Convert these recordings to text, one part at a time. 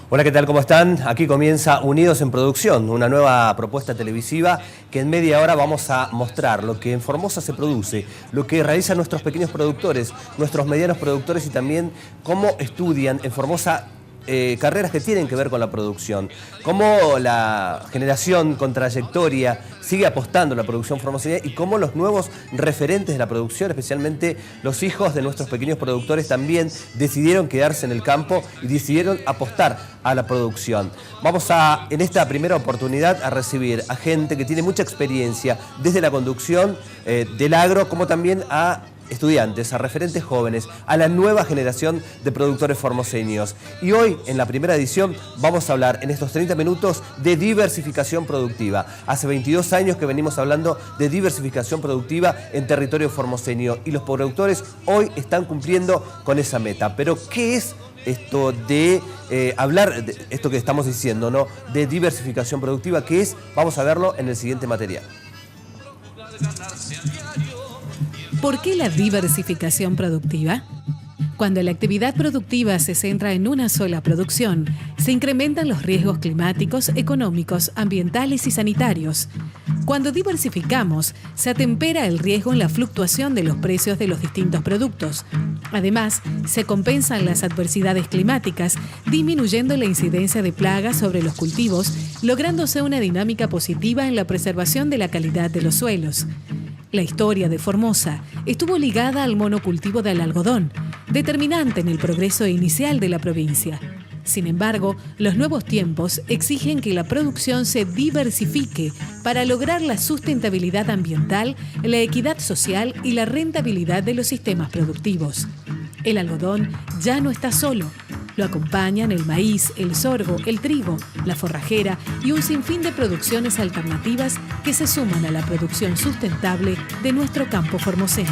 Hola, ¿qué tal? ¿Cómo están? Aquí comienza Unidos en Producción, una nueva propuesta televisiva que en media hora vamos a mostrar lo que en Formosa se produce, lo que realizan nuestros pequeños productores, nuestros medianos productores y también cómo estudian en Formosa carreras que tienen que ver con la producción. Cómo la generación con trayectoria sigue apostando a la producción formoseña y cómo los nuevos referentes de la producción, especialmente los hijos de nuestros pequeños productores, también decidieron quedarse en el campo y decidieron apostar a la producción. Vamos a, en esta primera oportunidad, a recibir a gente que tiene mucha experiencia desde la conducción del agro, como también a estudiantes, a referentes jóvenes, a la nueva generación de productores formoseños. Y hoy, en la primera edición, vamos a hablar en estos 30 minutos de diversificación productiva. Hace 22 años que venimos hablando de diversificación productiva en territorio formoseño y los productores hoy están cumpliendo con esa meta. Pero, ¿qué es esto de hablar, de esto que estamos diciendo, ¿no? De diversificación productiva? ¿Qué es? Vamos a verlo en el siguiente material. ¿Por qué la diversificación productiva? Cuando la actividad productiva se centra en una sola producción, se incrementan los riesgos climáticos, económicos, ambientales y sanitarios. Cuando diversificamos, se atempera el riesgo en la fluctuación de los precios de los distintos productos. Además, se compensan las adversidades climáticas, disminuyendo la incidencia de plagas sobre los cultivos, lográndose una dinámica positiva en la preservación de la calidad de los suelos. La historia de Formosa estuvo ligada al monocultivo del algodón, determinante en el progreso inicial de la provincia. Sin embargo, los nuevos tiempos exigen que la producción se diversifique para lograr la sustentabilidad ambiental, la equidad social y la rentabilidad de los sistemas productivos. El algodón ya no está solo. Lo acompañan el maíz, el sorgo, el trigo, la forrajera y un sinfín de producciones alternativas que se suman a la producción sustentable de nuestro campo formoseño.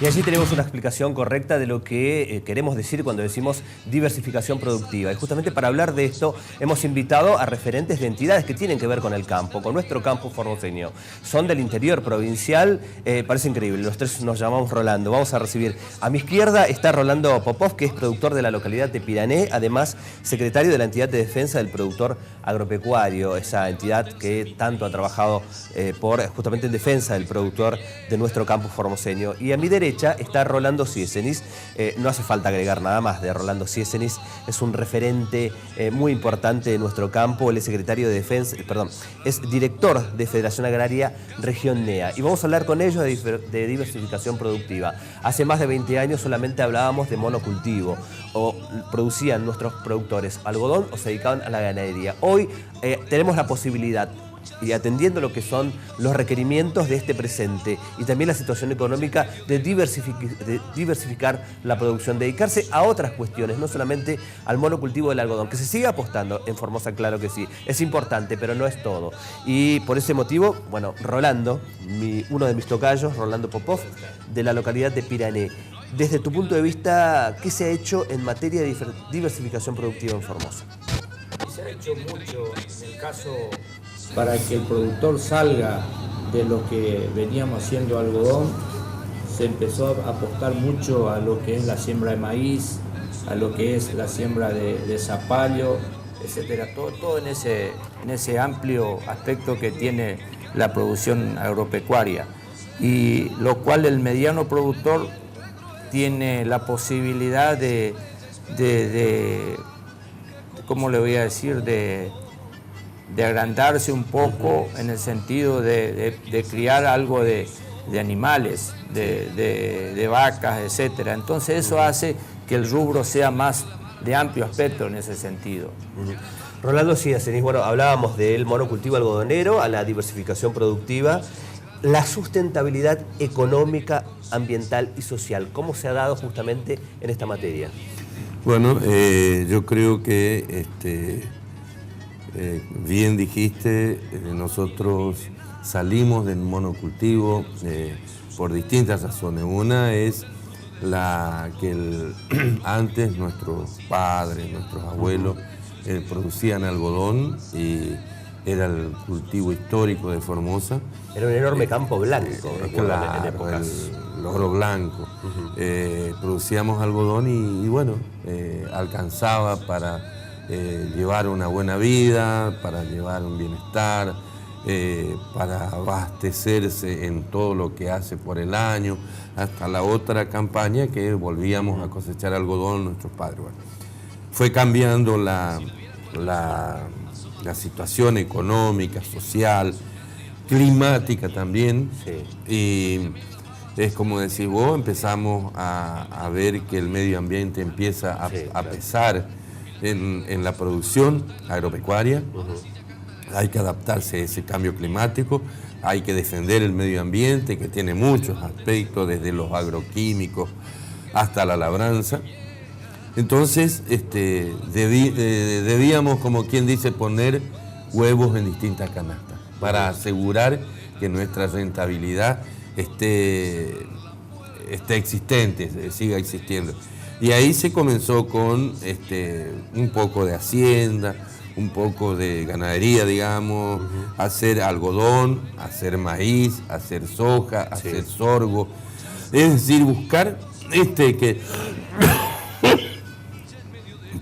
Y allí tenemos una explicación correcta de lo que queremos decir cuando decimos diversificación productiva. Y justamente para hablar de esto hemos invitado a referentes de entidades que tienen que ver con el campo, con nuestro campo formoseño. Son del interior provincial, parece increíble, los tres nos llamamos Rolando. Vamos a recibir, a mi izquierda está Rolando Popov, que es productor de la localidad de Pirané, además secretario de la entidad de defensa del productor agropecuario, esa entidad que tanto ha trabajado justamente en defensa del productor de nuestro campo formoseño. Y a mi derecha está Rolando Ciesenis. No hace falta agregar nada más de Rolando Ciesenis, es un referente muy importante de nuestro campo. Él es secretario de defensa, es director de Federación Agraria Región NEA. Y vamos a hablar con ellos de diversificación productiva. Hace más de 20 años solamente hablábamos de monocultivo, o producían nuestros productores algodón o se dedicaban a la ganadería. Hoy tenemos la posibilidad, y atendiendo lo que son los requerimientos de este presente y también la situación económica, de diversificar la producción, dedicarse a otras cuestiones, no solamente al monocultivo del algodón, que se sigue apostando en Formosa, claro que sí, es importante, pero no es todo. Y por ese motivo, bueno, Rolando, uno de mis tocayos, Rolando Popov, de la localidad de Pirané, desde tu punto de vista, ¿qué se ha hecho en materia de diversificación productiva en Formosa? Se ha hecho mucho en el caso para que el productor salga de lo que veníamos haciendo algodón. Se empezó a apostar mucho a lo que es la siembra de maíz, a lo que es la siembra de zapallo, etcétera. Todo en ese amplio aspecto que tiene la producción agropecuaria, y lo cual el mediano productor tiene la posibilidad de ¿cómo le voy a decir?, de agrandarse un poco en el sentido de criar algo de animales, de vacas, etcétera. Entonces eso hace que el rubro sea más de amplio aspecto en ese sentido. Rolando Ciesenis, bueno, hablábamos del monocultivo algodonero, a la diversificación productiva, la sustentabilidad económica, ambiental y social. ¿Cómo se ha dado justamente en esta materia? Bueno, yo creo que bien dijiste, nosotros salimos del monocultivo por distintas razones. Una es que antes nuestros padres, nuestros abuelos producían algodón y era el cultivo histórico de Formosa. Era un enorme campo blanco, Claro, en épocas. el oro blanco. Producíamos algodón y bueno, alcanzaba para llevar una buena vida, para llevar un bienestar, para abastecerse en todo lo que hace por el año, hasta la otra campaña que volvíamos a cosechar algodón nuestros padres. Bueno, fue cambiando la situación económica, social, climática también, Sí. y es como decís vos, empezamos a ver que el medio ambiente empieza a Claro. pesar en la producción agropecuaria. Hay que adaptarse a ese cambio climático, hay que defender el medio ambiente, que tiene muchos aspectos, desde los agroquímicos hasta la labranza. Entonces, debíamos, como quien dice, poner huevos en distintas canastas para asegurar que nuestra rentabilidad esté existente, siga existiendo. Y ahí se comenzó con un poco de hacienda, un poco de ganadería, digamos, hacer algodón, hacer maíz, hacer soja, hacer sorgo. Es decir, buscar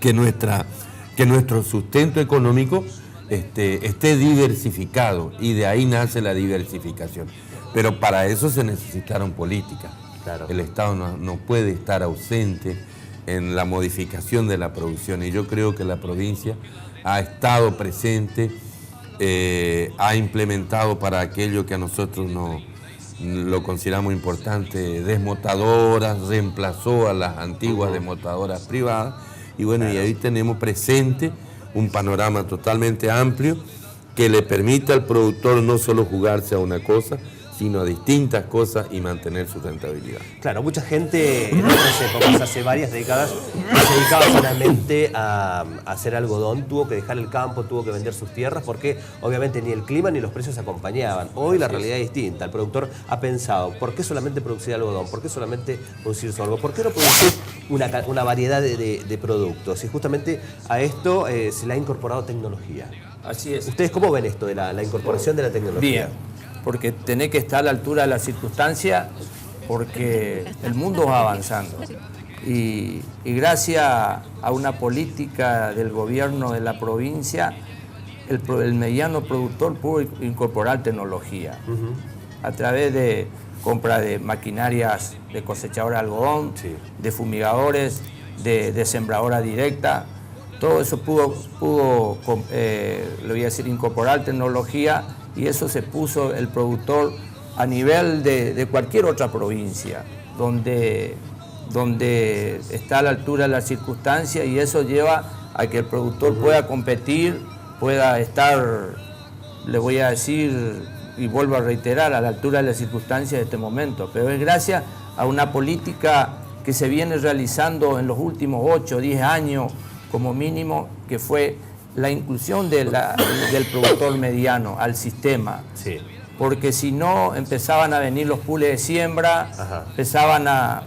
que nuestro sustento económico esté diversificado, y de ahí nace la diversificación. Pero para eso se necesitaron políticas. Claro. El Estado no puede estar ausente en la modificación de la producción, y yo creo que la provincia ha estado presente, ha implementado para aquello que a nosotros lo consideramos importante, desmotadoras, reemplazó a las antiguas desmotadoras privadas, y bueno, y ahí tenemos presente un panorama totalmente amplio que le permite al productor no solo jugarse a una cosa, sino a distintas cosas y mantener su rentabilidad. Claro, mucha gente en otras épocas, hace varias décadas, se dedicaba solamente a hacer algodón, tuvo que dejar el campo, tuvo que vender sus tierras, porque obviamente ni el clima ni los precios acompañaban. Hoy la realidad es distinta. El productor ha pensado, ¿por qué solamente producir algodón? ¿Por qué solamente producir sorgo? ¿Por qué no producir una variedad de productos? Y justamente a esto se le ha incorporado tecnología. Así es. ¿Ustedes cómo ven esto de la incorporación de la tecnología? Bien, porque tenés que estar a la altura de la circunstancia, porque el mundo va avanzando. Y gracias a una política del gobierno de la provincia, el mediano productor pudo incorporar tecnología a través de compra de maquinarias de cosechadora de algodón, de fumigadores, de sembradora directa. Todo eso pudo le voy a decir, incorporar tecnología, y eso se puso el productor a nivel de cualquier otra provincia, donde está a la altura de la circunstancia, y eso lleva a que el productor pueda competir, pueda estar, le voy a decir, y vuelvo a reiterar, a la altura de la circunstancia de este momento. Pero es gracias a una política que se viene realizando en los últimos 8 o 10 años, como mínimo, que fue la inclusión del productor mediano al sistema. Sí. Porque si no, empezaban a venir los pools de siembra, empezaban a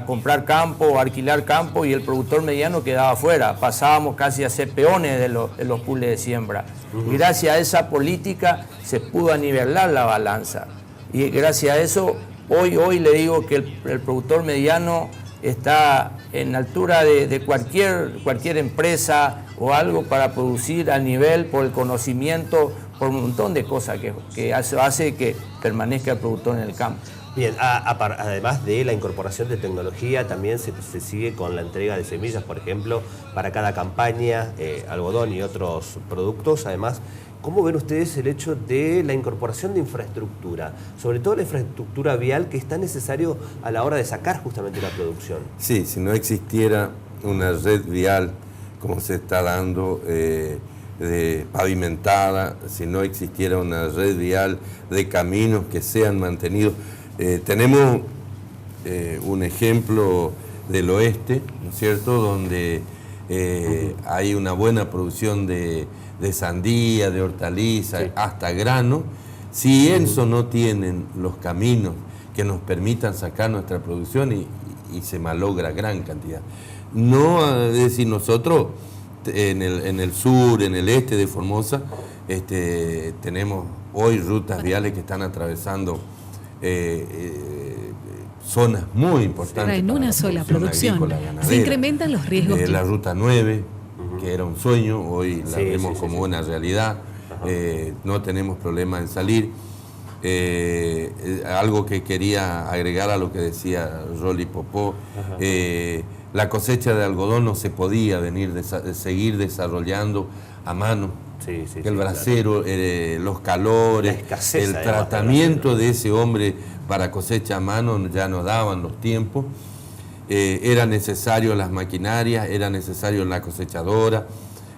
comprar campo, a alquilar campo, y el productor mediano quedaba afuera. Pasábamos casi a ser peones de los pools de siembra. Y gracias a esa política se pudo nivelar la balanza. Y gracias a eso, hoy le digo que el productor mediano está en altura de cualquier empresa o algo para producir a nivel, por el conocimiento, por un montón de cosas que hace que permanezca el productor en el campo. Bien, además de la incorporación de tecnología, también se sigue con la entrega de semillas, por ejemplo, para cada campaña, algodón y otros productos. Además, ¿cómo ven ustedes el hecho de la incorporación de infraestructura? Sobre todo la infraestructura vial, que es tan necesario a la hora de sacar justamente la producción. Sí, si no existiera una red vial como se está dando, pavimentada, si no existiera una red vial de caminos que sean mantenidos. Tenemos un ejemplo del oeste, ¿no es cierto?, donde hay una buena producción de sandía, de hortalizas, hasta grano. Si eso no tienen los caminos que nos permitan sacar nuestra producción, y se malogra gran cantidad. No, es decir, nosotros en el sur, en el este de Formosa, tenemos hoy rutas viales que están atravesando zonas muy importantes. En una sola producción se incrementan los riesgos. La ruta 9, que era un sueño, hoy la vemos como una realidad. No tenemos problema en salir. Algo que quería agregar a lo que decía Rolly Popó, la cosecha de algodón no se podía seguir desarrollando a mano. El bracero, claro. Los calores, el tratamiento de ese hombre para cosecha a mano ya no daban los tiempos. Era necesario las maquinarias, era necesario la cosechadora.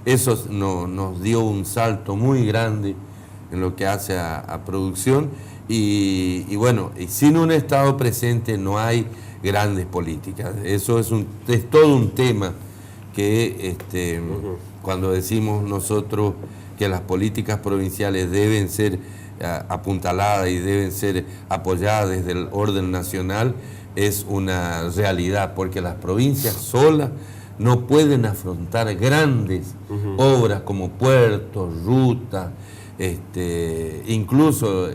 Eso nos dio un salto muy grande en lo que hace a producción y bueno, y sin un Estado presente no hay grandes políticas. Eso es todo un tema que cuando decimos nosotros que las políticas provinciales deben ser apuntaladas y deben ser apoyadas desde el orden nacional, es una realidad, porque las provincias solas no pueden afrontar grandes obras como puertos, rutas, incluso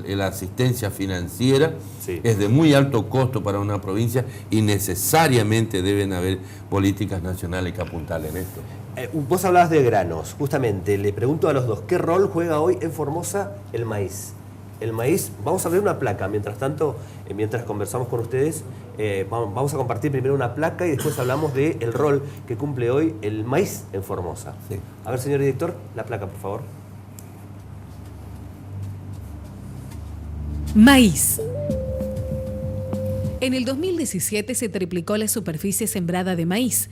la asistencia financiera es de muy alto costo para una provincia y necesariamente deben haber políticas nacionales que apuntalen esto. Vos hablabas de granos, justamente, le pregunto a los dos, ¿qué rol juega hoy en Formosa el maíz? El maíz, vamos a ver una placa, mientras tanto, mientras conversamos con ustedes, vamos a compartir primero una placa y después hablamos del rol que cumple hoy el maíz en Formosa. A ver, señor director, la placa, por favor. Maíz. En el 2017 se triplicó la superficie sembrada de maíz.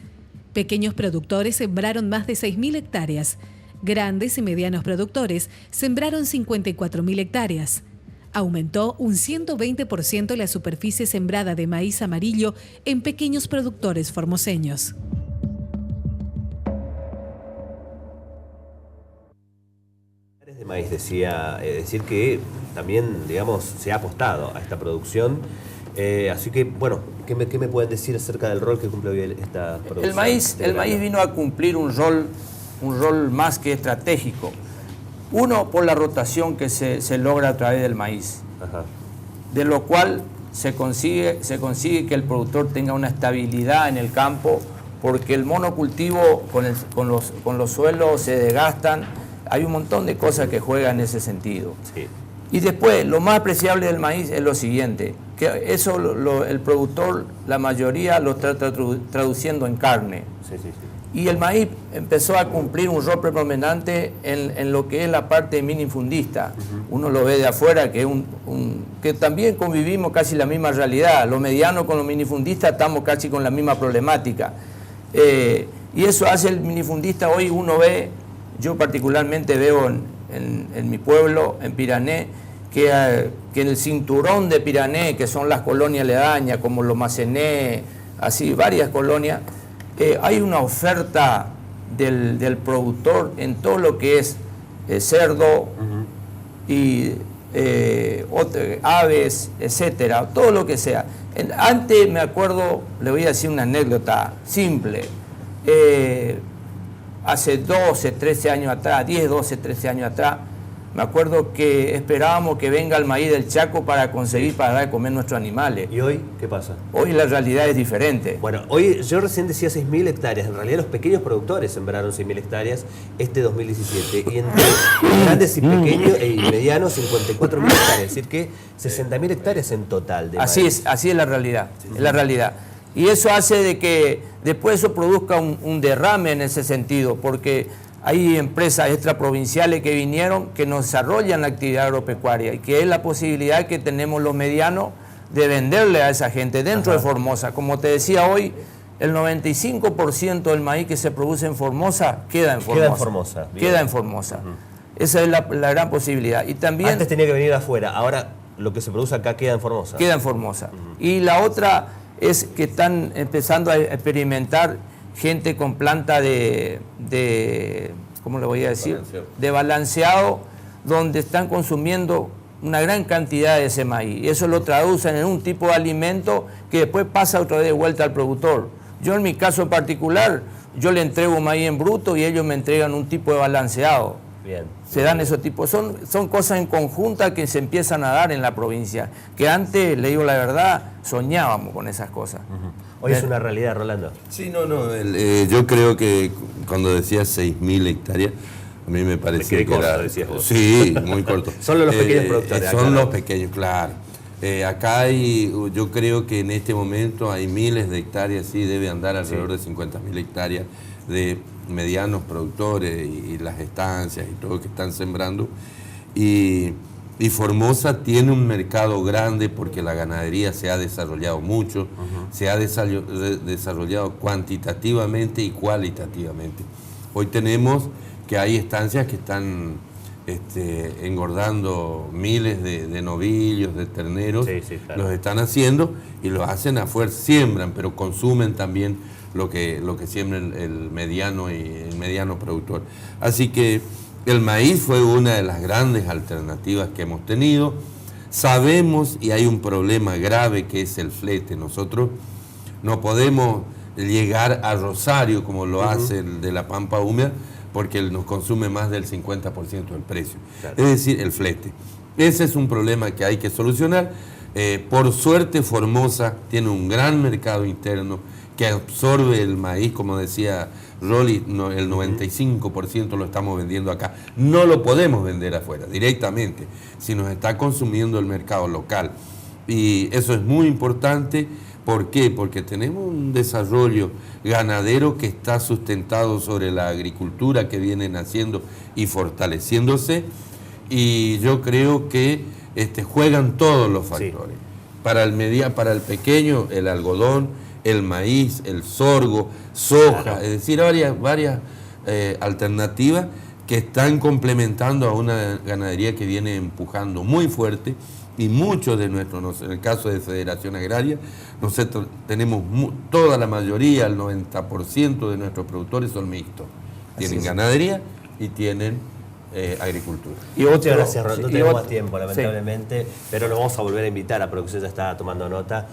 Pequeños productores sembraron más de 6.000 hectáreas. Grandes y medianos productores sembraron 54.000 hectáreas. Aumentó un 120% la superficie sembrada de maíz amarillo en pequeños productores formoseños. De maíz, decía, decir que también, digamos, se ha apostado a esta producción. Así que, bueno, ¿qué me pueden decir acerca del rol que cumple hoy esta producción? El maíz vino a cumplir un rol más que estratégico. Uno, por la rotación que se logra a través del maíz, de lo cual se consigue que el productor tenga una estabilidad en el campo, porque el monocultivo con los suelos se desgastan. Hay un montón de cosas que juegan en ese sentido. Y después, lo más apreciable del maíz es lo siguiente, que eso el productor, la mayoría, lo está traduciendo en carne. Y el maíz empezó a cumplir un rol predominante en lo que es la parte minifundista. Uno lo ve de afuera, que también convivimos casi la misma realidad. Los medianos con los minifundistas estamos casi con la misma problemática. Y eso hace el minifundista, hoy uno ve, yo particularmente veo en mi pueblo, en Pirané, que en el cinturón de Pirané, que son las colonias aledañas, como los Macené, así, varias colonias, hay una oferta del productor en todo lo que es cerdo y aves, etcétera, todo lo que sea. Antes me acuerdo, le voy a decir una anécdota simple, hace 12, 13 años atrás, 10, 12, 13 años atrás, me acuerdo que esperábamos que venga el maíz del Chaco para conseguir para dar de comer nuestros animales. ¿Y hoy qué pasa? Hoy la realidad es diferente. Bueno, hoy yo recién decía 6.000 hectáreas. En realidad los pequeños productores sembraron 6.000 hectáreas este 2017. Y entre grandes y pequeños y medianos 54.000 hectáreas. Es decir que 60.000 hectáreas en total de maíz. Así es la realidad. Es la realidad. Y eso hace de que después eso produzca un derrame en ese sentido, porque hay empresas extraprovinciales que vinieron, que nos desarrollan la actividad agropecuaria y que es la posibilidad que tenemos los medianos de venderle a esa gente dentro de Formosa. Como te decía hoy, el 95% del maíz que se produce en Formosa queda en Formosa. Queda en Formosa. Esa es la gran posibilidad. Y también, antes tenía que venir de afuera, ahora lo que se produce acá queda en Formosa. Queda en Formosa. Y la otra es que están empezando a experimentar gente con planta ¿cómo le voy a decir? De balanceado, donde están consumiendo una gran cantidad de ese maíz. Y eso lo traducen en un tipo de alimento que después pasa otra vez de vuelta al productor. Yo en mi caso en particular, yo le entrego maíz en bruto y ellos me entregan un tipo de balanceado. Bien. Se dan esos tipos, son cosas en conjunta que se empiezan a dar en la provincia, que antes, le digo la verdad, soñábamos con esas cosas. Hoy es una realidad, Rolando. Sí, yo creo que cuando decías 6.000 hectáreas, a mí me parecía Me quedé que corto, era... decías vos. Sí, muy corto. Son los pequeños productores. Son los pequeños, claro. Acá yo creo que en este momento hay miles de hectáreas, sí, debe andar alrededor de 50.000 hectáreas de medianos productores y las estancias y todo que están sembrando. Y Formosa tiene un mercado grande porque la ganadería se ha desarrollado mucho, se ha desarrollado cuantitativamente y cualitativamente. Hoy tenemos que hay estancias que están engordando miles de novillos, de terneros, claro. Los están haciendo y lo hacen a fuerza, siembran, pero consumen también lo que siembra el mediano productor. Así que el maíz fue una de las grandes alternativas que hemos tenido. Sabemos, y hay un problema grave que es el flete. Nosotros no podemos llegar a Rosario como lo hace el de la Pampa Húmeda, porque nos consume más del 50% del precio. Claro. Es decir, el flete. Ese es un problema que hay que solucionar. Por suerte, Formosa tiene un gran mercado interno que absorbe el maíz, como decía Rolly, el 95% lo estamos vendiendo acá. No lo podemos vender afuera directamente, si nos está consumiendo el mercado local. Y eso es muy importante. ¿Por qué? Porque tenemos un desarrollo ganadero que está sustentado sobre la agricultura que viene naciendo y fortaleciéndose, y yo creo que juegan todos los factores. Sí. Para el pequeño, el algodón, el maíz, el sorgo, soja, claro. Es decir, varias alternativas que están complementando a una ganadería que viene empujando muy fuerte. Y muchos de nuestros, en el caso de Federación Agraria, nosotros tenemos toda la mayoría, el 90% de nuestros productores son mixtos. Tienen ganadería y tienen agricultura. Y muchas gracias, Rolando. No tenemos más tiempo, lamentablemente, pero lo vamos a volver a invitar. A producción ya está tomando nota.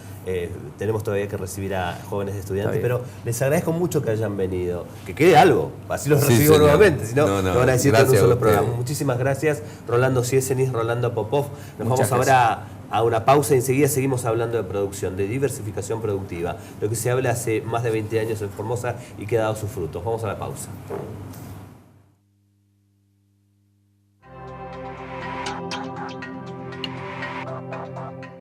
Tenemos todavía que recibir a jóvenes estudiantes, pero les agradezco mucho que hayan venido. Que quede algo, así los recibo nuevamente. Si no, me van a decir que no son los programas. Muchísimas gracias, Rolando Ciesenis, Rolando Popov. Nos vamos ahora a una pausa y enseguida seguimos hablando de producción, de diversificación productiva. Lo que se habla hace más de 20 años en Formosa y que ha dado sus frutos. Vamos a la pausa.